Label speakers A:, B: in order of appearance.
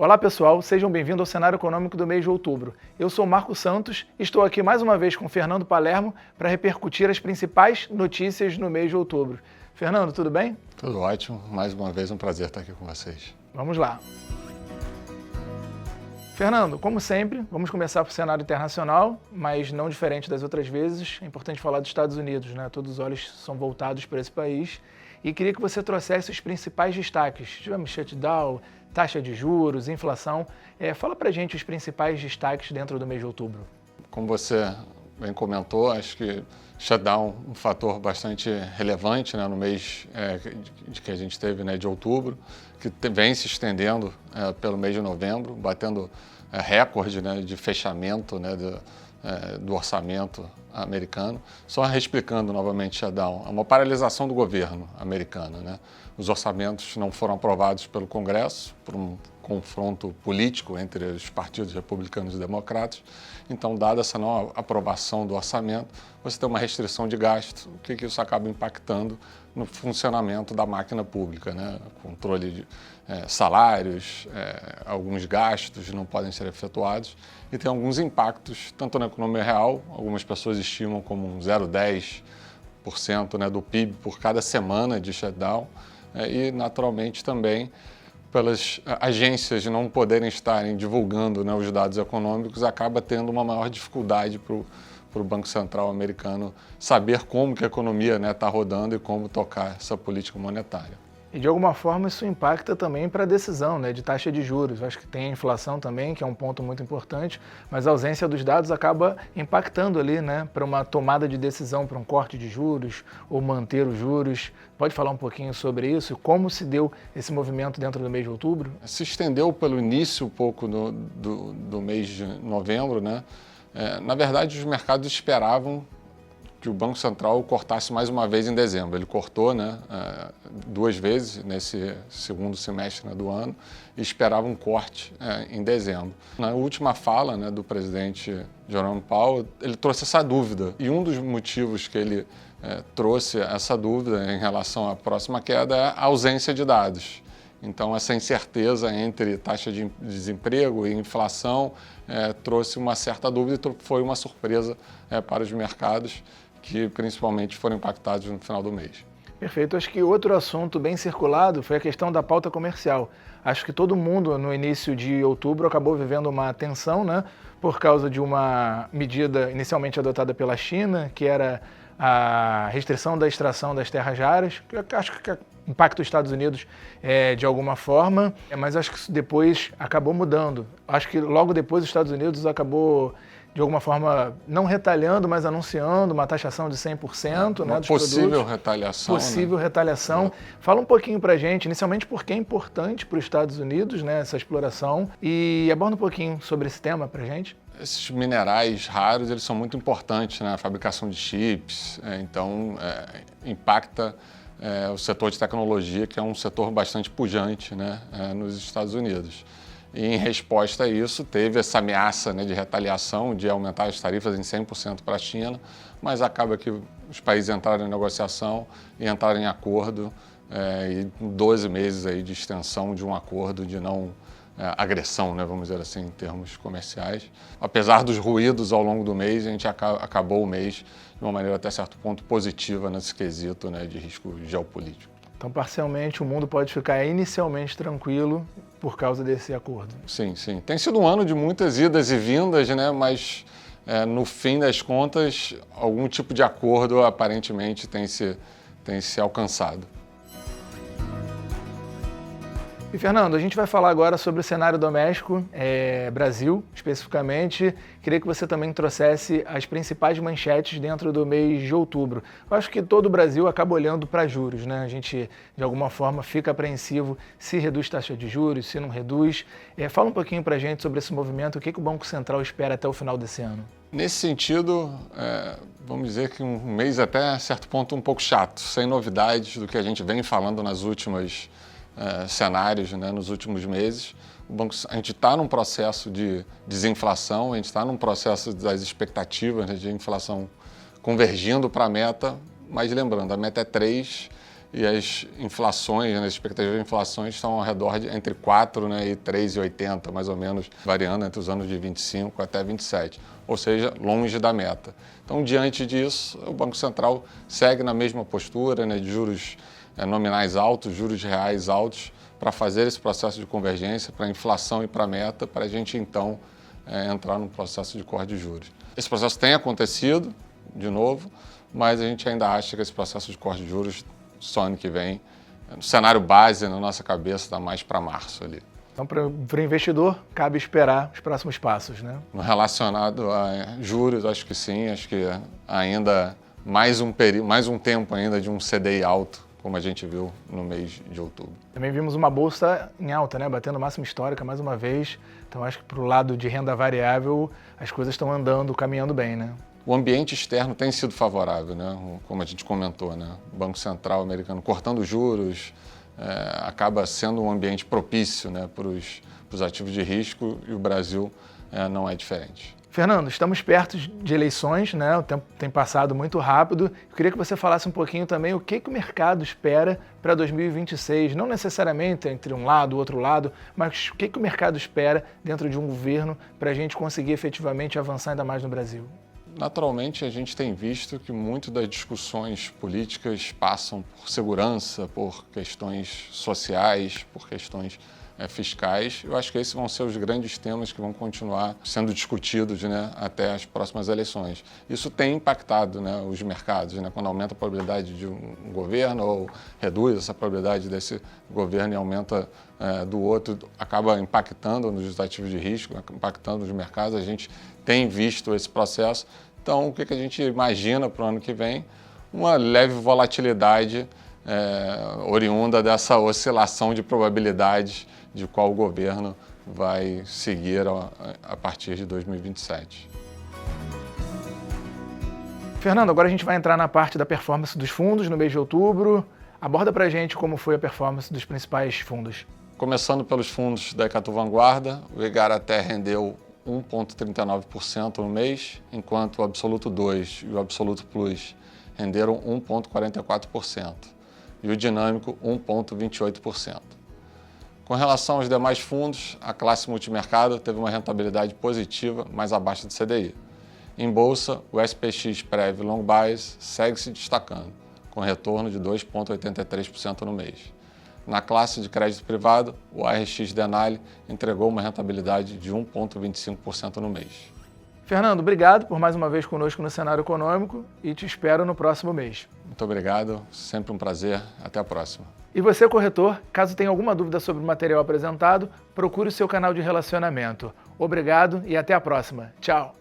A: Olá pessoal, sejam bem-vindos ao cenário econômico do mês de outubro. Eu sou Marco Santos e estou aqui mais uma vez com Fernando Palermo para repercutir as principais notícias no mês de outubro. Fernando, tudo bem?
B: Tudo ótimo, mais uma vez um prazer estar aqui com vocês.
A: Vamos lá. Fernando, como sempre, vamos começar por cenário internacional, mas não diferente das outras vezes. É importante falar dos Estados Unidos, né? Todos os olhos são voltados para esse país. E queria que você trouxesse os principais destaques. Tivemos shutdown, taxa de juros, inflação. Fala pra gente os principais destaques dentro do mês de outubro.
B: Como você bem comentou, acho que shutdown um fator bastante relevante, né, no mês que a gente teve, né, de outubro, que vem se estendendo pelo mês de novembro, batendo recorde, né, de fechamento, né, do orçamento americano. Só explicando novamente shutdown, é uma paralisação do governo americano, né? Os orçamentos não foram aprovados pelo Congresso por um confronto político entre os partidos republicanos e democratas. Então, dada essa não aprovação do orçamento, você tem uma restrição de gasto, o que isso acaba impactando no funcionamento da máquina pública, né? Controle de salários, alguns gastos não podem ser efetuados e tem alguns impactos, tanto na economia real, algumas pessoas estimam como um 0,10%, né, do PIB por cada semana de shutdown, e naturalmente também pelas agências não poderem estarem divulgando, né, os dados econômicos, acaba tendo uma maior dificuldade para o Banco Central americano saber como que a economia está rodando e como tocar essa política monetária.
A: E de alguma forma isso impacta também para a decisão, né, de taxa de juros. Acho que tem a inflação também, que é um ponto muito importante, mas a ausência dos dados acaba impactando ali, né, para uma tomada de decisão, para um corte de juros ou manter os juros. Pode falar um pouquinho sobre isso? Como se deu esse movimento dentro do mês de outubro?
B: Se estendeu pelo início um pouco do mês de novembro, né? Na verdade, os mercados esperavam que o Banco Central cortasse mais uma vez em dezembro. Ele cortou, né, 2 vezes nesse segundo semestre, né, do ano e esperava um corte em dezembro. Na última fala, né, do presidente Jerome Powell, ele trouxe essa dúvida. E um dos motivos que ele trouxe essa dúvida em relação à próxima queda é a ausência de dados. Então, essa incerteza entre taxa de desemprego e inflação trouxe uma certa dúvida e foi uma surpresa para os mercados, que principalmente foram impactados no final do mês.
A: Perfeito. Acho que outro assunto bem circulado foi a questão da pauta comercial. Acho que todo mundo, no início de outubro, acabou vivendo uma tensão, né, por causa de uma medida inicialmente adotada pela China, que era a restrição da extração das terras raras, que eu acho que impacta os Estados Unidos de alguma forma, mas acho que isso depois acabou mudando. Acho que logo depois os Estados Unidos acabou, de alguma forma, não retalhando, mas anunciando uma taxação de 100%, né, dos
B: possível
A: produtos.
B: Retaliação.
A: Possível, né, retaliação. Fala um pouquinho pra gente, inicialmente, por que é importante para os Estados Unidos, né, essa exploração, e aborda um pouquinho sobre esse tema pra gente.
B: Esses minerais raros, eles são muito importantes na fabricação de chips, então impacta o setor de tecnologia, que é um setor bastante pujante, né, nos Estados Unidos. E em resposta a isso, teve essa ameaça, né, de retaliação, de aumentar as tarifas em 100% para a China, mas acaba que os países entraram em negociação e entraram em acordo, e 12 meses aí de extensão de um acordo de não agressão, né, vamos dizer assim, em termos comerciais. Apesar dos ruídos ao longo do mês, a gente acabou o mês de uma maneira até certo ponto positiva nesse quesito, né, de risco geopolítico.
A: Então, parcialmente, o mundo pode ficar inicialmente tranquilo por causa desse acordo.
B: Sim, sim. Tem sido um ano de muitas idas e vindas, né? Mas, no fim das contas, algum tipo de acordo aparentemente tem se alcançado.
A: E, Fernando, a gente vai falar agora sobre o cenário doméstico, Brasil, especificamente. Queria que você também trouxesse as principais manchetes dentro do mês de outubro. Eu acho que todo o Brasil acaba olhando para juros, né? A gente, de alguma forma, fica apreensivo se reduz taxa de juros, se não reduz. Fala um pouquinho para a gente sobre esse movimento, o que o Banco Central espera até o final desse ano.
B: Nesse sentido, vamos dizer que um mês até certo ponto um pouco chato, sem novidades do que a gente vem falando nas últimas cenários, né, nos últimos meses. A gente está num processo de desinflação, a gente está num processo das expectativas, né, de inflação convergindo para a meta, mas lembrando, a meta é 3 e as inflações, as expectativas de inflações estão ao redor de entre 4, né, e 3,80, mais ou menos, variando entre os anos de 25 até 27, ou seja, longe da meta. Então, diante disso, o Banco Central segue na mesma postura, né, de juros nominais altos, juros reais altos, para fazer esse processo de convergência para a inflação e para a meta, para a gente então entrar no processo de corte de juros. Esse processo tem acontecido, de novo, mas a gente ainda acha que esse processo de corte de juros só ano que vem, no cenário base, na nossa cabeça, está mais para março ali.
A: Então, para o investidor, cabe esperar os próximos passos, né?
B: No relacionado a juros, acho que sim, acho que ainda mais um tempo ainda de um CDI alto, como a gente viu no mês de outubro.
A: Também vimos uma bolsa em alta, né? Batendo máxima histórica mais uma vez. Então, acho que para o lado de renda variável, as coisas estão andando, caminhando bem, né?
B: O ambiente externo tem sido favorável, né? Como a gente comentou, né? O Banco Central americano cortando juros, acaba sendo um ambiente propício, né, para os ativos de risco, e o Brasil não é diferente.
A: Fernando, estamos perto de eleições, né? O tempo tem passado muito rápido. Eu queria que você falasse um pouquinho também o que o mercado espera para 2026, não necessariamente entre um lado e outro lado, mas o que o mercado espera dentro de um governo para a gente conseguir efetivamente avançar ainda mais no Brasil.
B: Naturalmente, a gente tem visto que muito das discussões políticas passam por segurança, por questões sociais, por questões fiscais. Eu acho que esses vão ser os grandes temas que vão continuar sendo discutidos, né, até as próximas eleições. Isso tem impactado, né, os mercados, né, quando aumenta a probabilidade de um governo ou reduz essa probabilidade desse governo e aumenta do outro, acaba impactando nos ativos de risco, impactando os mercados. A gente tem visto esse processo. Então, o que a gente imagina para o ano que vem? Uma leve volatilidade oriunda dessa oscilação de probabilidades de qual o governo vai seguir a partir de 2027.
A: Fernando, agora a gente vai entrar na parte da performance dos fundos no mês de outubro. Aborda para a gente como foi a performance dos principais fundos.
B: Começando pelos fundos da Icatu Vanguarda, o Igarapé rendeu 1,39% no mês, enquanto o Absoluto 2 e o Absoluto Plus renderam 1,44%, e o Dinâmico 1,28%. Com relação aos demais fundos, a classe multimercado teve uma rentabilidade positiva, mais abaixo do CDI. Em bolsa, o SPX Prev Long Bias segue se destacando, com retorno de 2,83% no mês. Na classe de crédito privado, o ARX Denali entregou uma rentabilidade de 1,25% no mês.
A: Fernando, obrigado por mais uma vez conosco no Cenário Econômico e te espero no próximo mês.
B: Muito obrigado, sempre um prazer. Até a próxima.
A: E você, corretor, caso tenha alguma dúvida sobre o material apresentado, procure o seu canal de relacionamento. Obrigado e até a próxima. Tchau!